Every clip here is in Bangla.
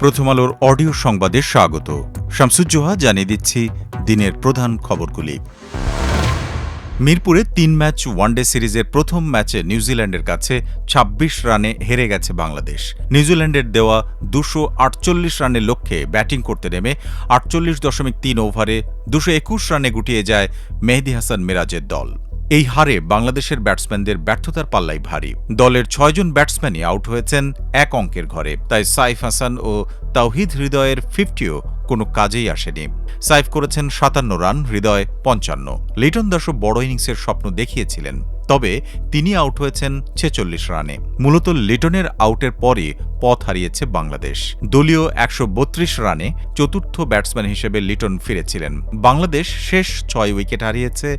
প্রথম আলোর অডিও সংবাদে স্বাগত। শামসুজ্জোহা জানিয়ে দিচ্ছি দিনের প্রধান খবরগুলি। মিরপুরে ৩ ম্যাচ ওয়ানডে সিরিজের প্রথম ম্যাচে নিউজিল্যান্ডের কাছে ২৬ রানে হেরে গেছে বাংলাদেশ। নিউজিল্যান্ডের দেওয়া ২৪৮ রানের লক্ষ্যে ব্যাটিং করতে নেমে ৪৮.৩ ওভারে ২২১ রানে গুটিয়ে যায় মেহেদী হাসান মিরাজের দল। এই হারে বাংলাদেশের ব্যাটসম্যানদের ব্যর্থতার পাল্লাই ভারী। দলের ৬ জন ব্যাটসম্যানই আউট হয়েছেন এক অঙ্কের ঘরে, তাই সাইফ হাসান ও তাওহিদ হৃদয়ের 50ও কোনো কাজেই আসেনি। সাইফ করেছেন ৫৭ রান, হৃদয় ৫৫। লিটন দাসও বড় ইনিংসের স্বপ্ন দেখিয়েছিলেন, তবে তিনি আউট হয়েছেন ৪৬ রানে। মূলত লিটনের আউটের পরই পথ হারিয়েছে বাংলাদেশ। দলীয় ১৩২ রানে চতুর্থ ব্যাটসম্যান হিসেবে লিটন ফিরেছিলেন। বাংলাদেশ শেষ ৬ উইকেট হারিয়েছে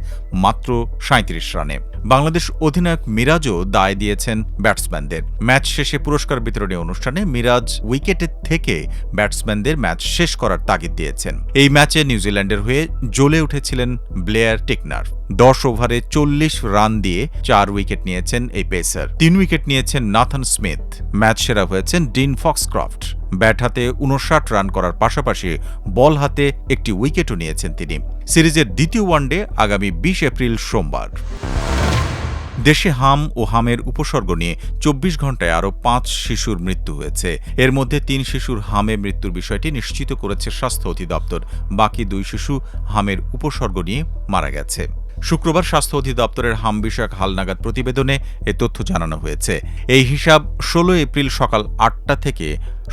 মাত্র ৩৭ রানে। বাংলাদেশ অধিনায়ক মিরাজও দায় দিয়েছেন ব্যাটসম্যানদের। ম্যাচ শেষে পুরস্কার বিতরণী অনুষ্ঠানে মিরাজ উইকেটের থেকে ব্যাটসম্যানদের ম্যাচ শেষ করার তাগিদ দিয়েছেন। এই ম্যাচে নিউজিল্যান্ডের হয়ে জ্বলে উঠেছিলেন ব্লেয়ার টিকনার। ১০ ওভারে ৪০ রান দিয়ে ৪ উইকেট নিয়েছেন এই পেসার। ৩ উইকেট নিয়েছেন নাথান স্মিথ। ম্যাচ সেরা হয়েছেন ডিন ফক্সক্রফট। ব্যাট হাতে ৫৯ রান করার পাশাপাশি বল হাতে একটি উইকেটও নিয়েছেন তিনি। সিরিজের দ্বিতীয় ওয়ানডে আগামী ২০ এপ্রিল সোমবার। দেশে হাম ও হামের উপসর্গ নিয়ে ২৪ ঘণ্টায় আরও ৫ শিশুর মৃত্যু হয়েছে। এর মধ্যে ৩ শিশুর হামে মৃত্যুর বিষয়টি নিশ্চিত করেছে স্বাস্থ্য অধিদপ্তর। বাকি ২ শিশু হামের উপসর্গ নিয়ে মারা গেছে। শুক্রবার স্বাস্থ্য অধিদপ্তরের হাম বিষয়ক হালনাগাদ প্রতিবেদনে এ তথ্য জানানো হয়েছে। এই হিসাব ১৬ এপ্রিল সকাল ৮টা থেকে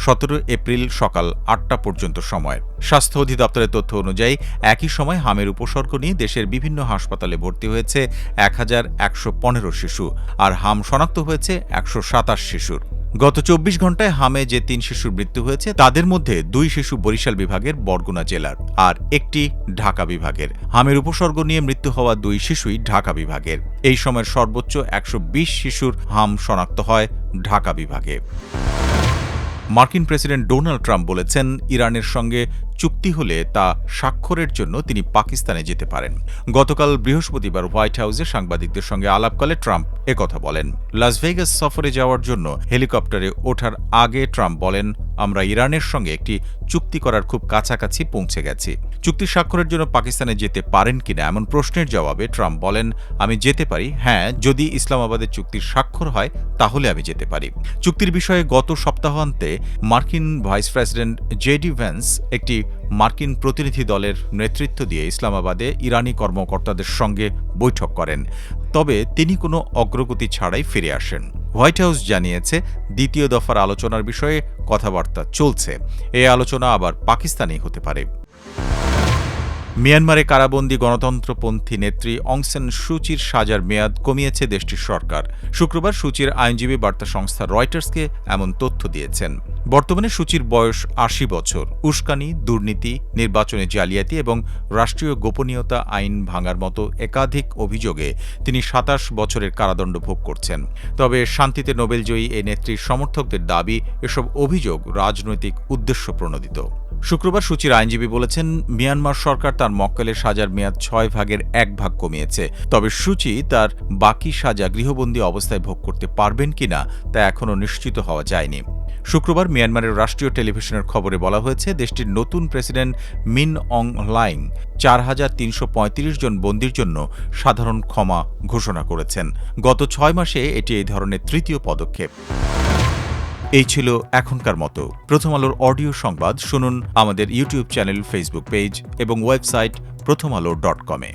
১৭ এপ্রিল সকাল ৮টা পর্যন্ত সময়। স্বাস্থ্য অধিদপ্তরের তথ্য অনুযায়ী একই সময় হামের উপসর্গ নিয়ে দেশের বিভিন্ন হাসপাতালে ভর্তি হয়েছে ১১১৫ শিশু, আর হাম শনাক্ত হয়েছে ১২৭ শিশুর। গত ২৪ ঘণ্টায় হামে যে ৩ শিশুর মৃত্যু হয়েছে তাদের মধ্যে ২ শিশু বরিশাল বিভাগের বরগুনা জেলার আর একটি ঢাকা বিভাগের। হামের উপসর্গ নিয়ে মৃত্যু হওয়া ২ শিশুই ঢাকা বিভাগের। এই সময়ের সর্বোচ্চ ১২০ শিশুর হাম শনাক্ত হয় ঢাকা বিভাগে। মার্কিন প্রেসিডেন্ট ডোনাল্ড ট্রাম্প বলেছেন, ইরানের সঙ্গে চুক্তি হলে তা স্বাক্ষরের জন্য তিনি পাকিস্তানে যেতে পারেন। গতকাল বৃহস্পতিবার হোয়াইট হাউসে সাংবাদিকদের সঙ্গে আলাপকালে ট্রাম্প একথা বলেন। লাস ভেগাস সফরে যাওয়ার জন্য হেলিকপ্টারে ওঠার আগে ট্রাম্প বলেন, আমরা ইরানের সঙ্গে একটি চুক্তি করার খুব কাছাকাছি পৌঁছে গেছি। চুক্তি স্বাক্ষরের জন্য পাকিস্তানে যেতে পারেন কিনা এমন প্রশ্নের জবাবে ট্রাম্প বলেন, আমি যেতে পারি, হ্যাঁ, যদি ইসলামাবাদের চুক্তির স্বাক্ষর হয় তাহলে আমি যেতে পারি। চুক্তির বিষয়ে গত সপ্তাহান্তে মার্কিন ভাইস প্রেসিডেন্ট জেডি ভ্যান্স একটি মার্কিন প্রতিনিধি দলের নেতৃত্ব দিয়ে ইসলামাবাদে ইরানি কর্মকর্তাদের সঙ্গে বৈঠক করেন, তবে তিনি কোনো অগ্রগতি ছাড়াই ফিরে আসেন। হোয়াইট হাউস জানিয়েছে, দ্বিতীয় দফার আলোচনার বিষয়ে কথাবার্তা চলছে। এই আলোচনা আবার পাকিস্তানেই হতে পারে। মিয়ানমারে কারাবন্দী গণতন্ত্রপন্থী নেত্রী অং সান সুচির সাজার মেয়াদ কমিয়েছে দেশটির সরকার। শুক্রবার সুচির আইনজীবী বার্তা সংস্থা রয়টার্সকে এমন তথ্য দিয়েছেন। বর্তমানে সুচির বয়স ৮০ বছর। উস্কানি, দুর্নীতি, নির্বাচনে জালিয়াতি এবং রাষ্ট্রীয় গোপনীয়তা আইন ভাঙার মতো একাধিক অভিযোগে তিনি ২৭ বছরের কারাদণ্ড ভোগ করছেন। তবে শান্তিতে নোবেলজয়ী এই নেত্রীর সমর্থকদের দাবি, এসব অভিযোগ রাজনৈতিক উদ্দেশ্য প্রণোদিত। শুক্রবার সুচির আইনজীবী বলেছেন, মিয়ানমার সরকার তার মক্কেলের সাজার মেয়াদ ৬ ভাগের ১ ভাগ কমিয়েছে। তবে সুচি তার বাকি সাজা গৃহবন্দী অবস্থায় ভোগ করতে পারবেন কিনা তা এখনও নিশ্চিত হওয়া যায়নি। শুক্রবার মিয়ানমারের রাষ্ট্রীয় টেলিভিশনের খবরে বলা হয়েছে, দেশটির নতুন প্রেসিডেন্ট মিন অং হ্লাইং ৪৩৩৫ জন বন্দীর জন্য সাধারণ ক্ষমা ঘোষণা করেছেন। গত ৬ মাসে এটি এই ধরনের তৃতীয় পদক্ষেপ। এই ছিল এখনকার মতো প্রথম আলোর অডিও সংবাদ। শুনুন আমাদের ইউটিউব চ্যানেল, ফেসবুক পেজ এবং ওয়েবসাইট prothomalo.com-এ।